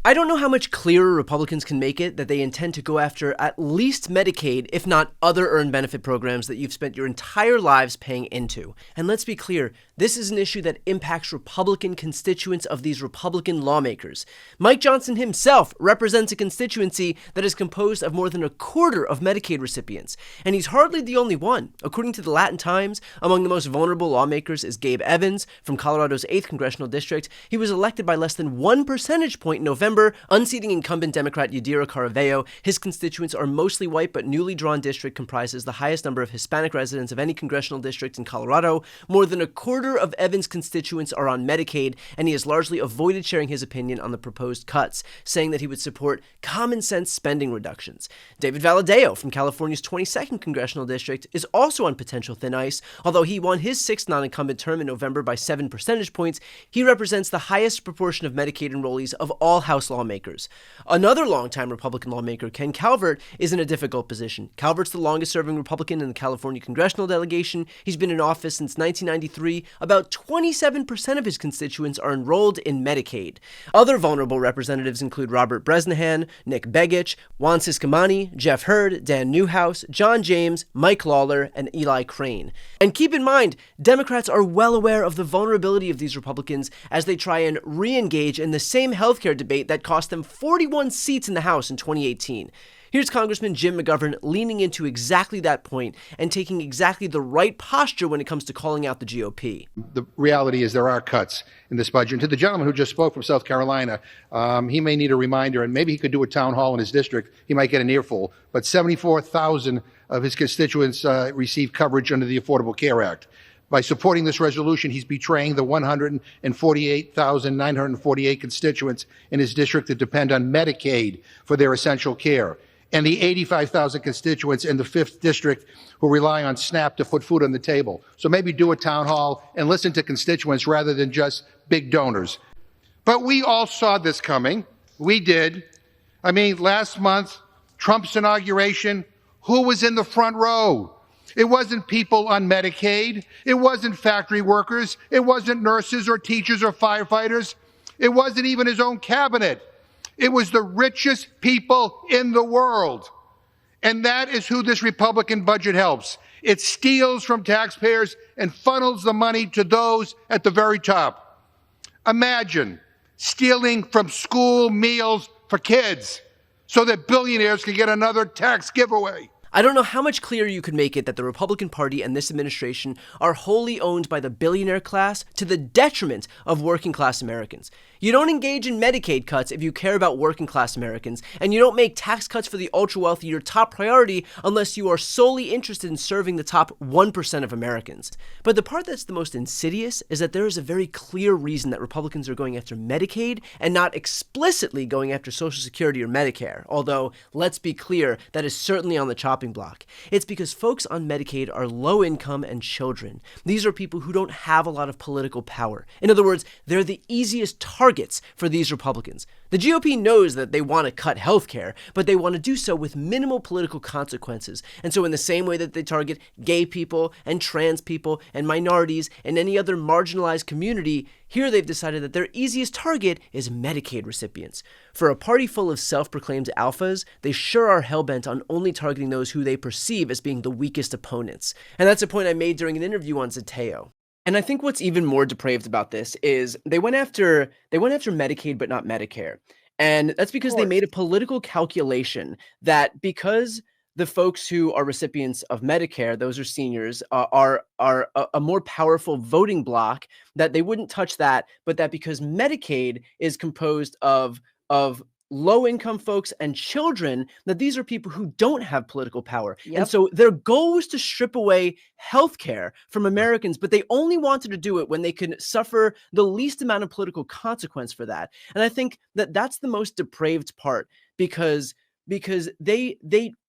I don't know how much clearer Republicans can make it that they intend to go after at least Medicaid, if not other earned benefit programs that you've spent your entire lives paying into. And let's be clear, this is an issue that impacts Republican constituents of these Republican lawmakers. Mike Johnson himself represents a constituency that is composed of more than a quarter of Medicaid recipients, and he's hardly the only one. According to the Latin Times, among the most vulnerable lawmakers is Gabe Evans from Colorado's 8th Congressional District. He was elected by less than 1 percentage point in November, unseating incumbent Democrat Yadira Caraveo. His constituents are mostly white, but newly drawn district comprises the highest number of Hispanic residents of any congressional district in Colorado. More than a quarter of Evans' constituents are on Medicaid, and he has largely avoided sharing his opinion on the proposed cuts, saying that he would support common sense spending reductions. David Valadao from California's 22nd Congressional District is also on potential thin ice. Although he won his 6th non-incumbent term in November by 7 percentage points, he represents the highest proportion of Medicaid enrollees of all House lawmakers. Another longtime Republican lawmaker, Ken Calvert, is in a difficult position. Calvert's the longest-serving Republican in the California congressional delegation. He's been in office since 1993. About 27% of his constituents are enrolled in Medicaid. Other vulnerable representatives include Robert Bresnahan, Nick Begich, Juan Ciscomani, Jeff Hurd, Dan Newhouse, John James, Mike Lawler, and Eli Crane. And keep in mind, Democrats are well aware of the vulnerability of these Republicans as they try and re-engage in the same healthcare debate that cost them 41 seats in the House in 2018. Here's Congressman Jim McGovern leaning into exactly that point and taking exactly the right posture when it comes to calling out the GOP. The reality is there are cuts in this budget. And to the gentleman who just spoke from South Carolina, he may need a reminder, and maybe he could do a town hall in his district. He might get an earful. But 74,000 of his constituents receive coverage under the Affordable Care Act. By supporting this resolution, he's betraying the 148,948 constituents in his district that depend on Medicaid for their essential care, and the 85,000 constituents in the 5th District who rely on SNAP to put food on the table. So maybe do a town hall and listen to constituents rather than just big donors. But we all saw this coming. We did. I mean, last month, Trump's inauguration, who was in the front row? It wasn't people on Medicaid. It wasn't factory workers. It wasn't nurses or teachers or firefighters. It wasn't even his own cabinet. It was the richest people in the world. And that is who this Republican budget helps. It steals from taxpayers and funnels the money to those at the very top. Imagine stealing from school meals for kids so that billionaires can get another tax giveaway. I don't know how much clearer you could make it that the Republican Party and this administration are wholly owned by the billionaire class to the detriment of working class Americans. You don't engage in Medicaid cuts if you care about working class Americans, and you don't make tax cuts for the ultra-wealthy your top priority unless you are solely interested in serving the top 1% of Americans. But the part that's the most insidious is that there is a very clear reason that Republicans are going after Medicaid and not explicitly going after Social Security or Medicare, although, let's be clear, that is certainly on the chopping block. It's because folks on Medicaid are low income and children. These are people who don't have a lot of political power. In other words, they're the easiest targets for these Republicans. The GOP knows that they want to cut health care, but they want to do so with minimal political consequences. And so in the same way that they target gay people and trans people and minorities and any other marginalized community, here they've decided that their easiest target is Medicaid recipients. For a party full of self-proclaimed alphas, they sure are hell-bent on only targeting those who they perceive as being the weakest opponents. And that's a point I made during an interview on Zateo. And I think what's even more depraved about this is they went after Medicaid but not Medicare. And that's because they made a political calculation that because the folks who are recipients of Medicare, those are seniors, are a more powerful voting bloc, that they wouldn't touch that, but that because Medicaid is composed of low-income folks and children, that these are people who don't have political power. Yep. And so their goal was to strip away health care from Americans, but they only wanted to do it when they could suffer the least amount of political consequence for that. And I think that that's the most depraved part, because they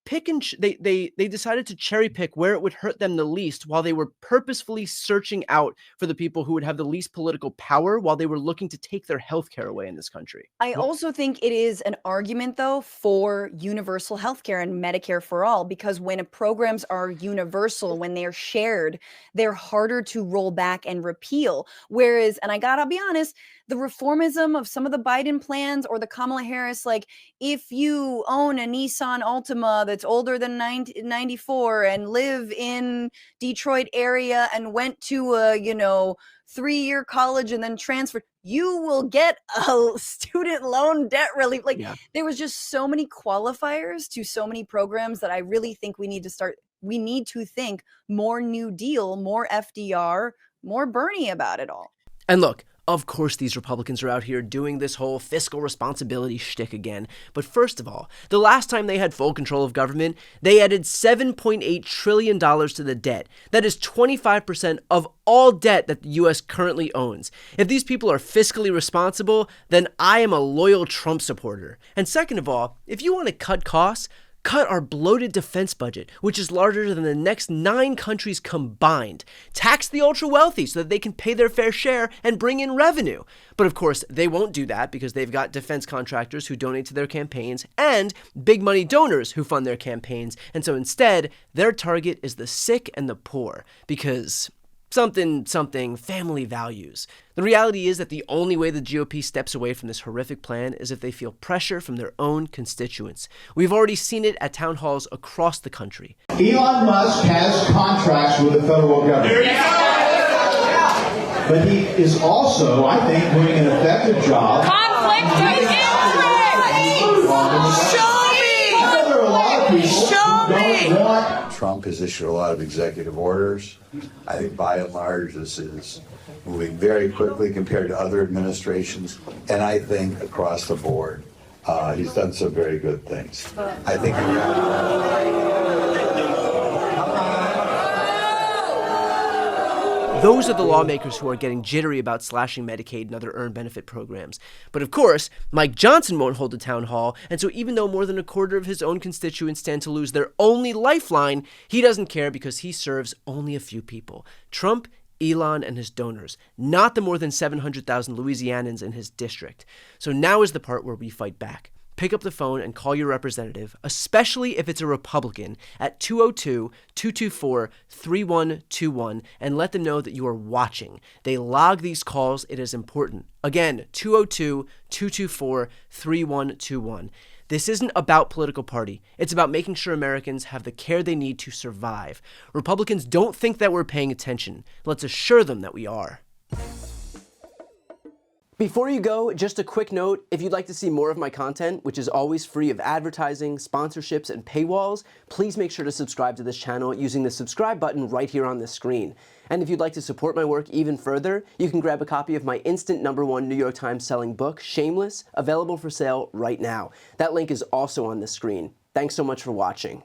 pick and they decided to cherry pick where it would hurt them the least, while they were purposefully searching out for the people who would have the least political power, while they were looking to take their health care away in this country. I also think it is an argument, though, for universal healthcare and Medicare for all, because when programs are universal, when they're shared, they're harder to roll back and repeal. Whereas, and I gotta be honest, the reformism of some of the Biden plans or the Kamala Harris, like, if you own a Nissan Altima that's older than 94 and live in Detroit area and went to a, 3-year college and then transferred, you will get a student loan debt relief. Like, there was just so many qualifiers to so many programs that I really think we need to think more New Deal, more FDR, more Bernie about it all. And look, of course these Republicans are out here doing this whole fiscal responsibility shtick again. But first of all, the last time they had full control of government, they added $7.8 trillion to the debt. That is 25% of all debt that the U.S. currently owns. If these people are fiscally responsible, then I am a loyal Trump supporter. And second of all, if you want to cut costs, cut our bloated defense budget, which is larger than the next 9 countries combined. Tax the ultra-wealthy so that they can pay their fair share and bring in revenue. But of course, they won't do that because they've got defense contractors who donate to their campaigns and big money donors who fund their campaigns. And so instead, their target is the sick and the poor because something family values. The reality is that the only way the GOP steps away from this horrific plan is if they feel pressure from their own constituents. We've already seen it at town halls across the country. Elon Musk has contracts with the federal government. But he is also, I think, doing an effective job. Conflict of interest! Show me! There are a lot of people Show who me! don't want. Trump has issued a lot of executive orders. I think by and large this is moving very quickly compared to other administrations, and I think across the board he's done some very good things. I think those are the lawmakers who are getting jittery about slashing Medicaid and other earned benefit programs. But of course, Mike Johnson won't hold a town hall, and so even though more than a quarter of his own constituents stand to lose their only lifeline, he doesn't care because he serves only a few people: Trump, Elon, and his donors, not the more than 700,000 Louisianans in his district. So now is the part where we fight back. Pick up the phone and call your representative, especially if it's a Republican, at 202-224-3121 and let them know that you are watching. They log these calls. It is important. Again, 202-224-3121. This isn't about political party. It's about making sure Americans have the care they need to survive. Republicans don't think that we're paying attention. Let's assure them that we are. Before you go, just a quick note, if you'd like to see more of my content, which is always free of advertising, sponsorships, and paywalls, please make sure to subscribe to this channel using the subscribe button right here on the screen. And if you'd like to support my work even further, you can grab a copy of my instant #1 New York Times selling book, Shameless, available for sale right now. That link is also on the screen. Thanks so much for watching.